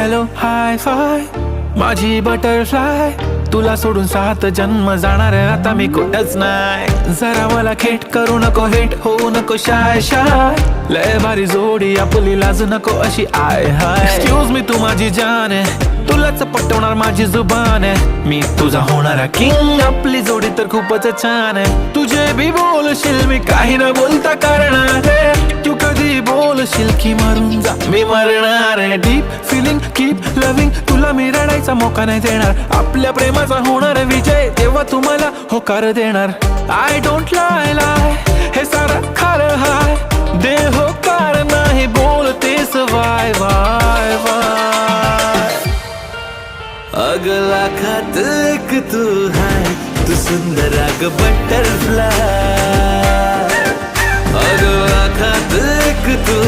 Hello hi five माझी butterfly, तुला सोडून 7 जन्म जाणार आता मी कुठंच नाही. जरा मला खेट करू नको, हेट होऊ नको शाय शाय, लय भारी जोडी आपली लाज नको अशी आय हाय. एक्सक्यूज मी तू माझी जान आहे, तुलाच पटवणार माझी जुबान आहे, मी तुझा होणारा किंग, आपली जोडी तर खूपच छान आहे. तुझे बी बोलशील मी काही न बोलता करणार आहे, तू कधी बोलशील की मरून जा मी मरणार आहे. डीप फिलिंग कीप लविंग, तुला मी रडायचा मोका नाही देणार, आपल्या प्रेमाचा होणार विजय तेव्हा तुम्हाला होकार देणार. आय डोंट लाय लाय हे सारं खरं हाय, दे होकार नाही बोलतेस वाय वाय वाय. अगला खात एक तू है, तू सुंदर अग बटरफ्लाय, अगला खात एक तू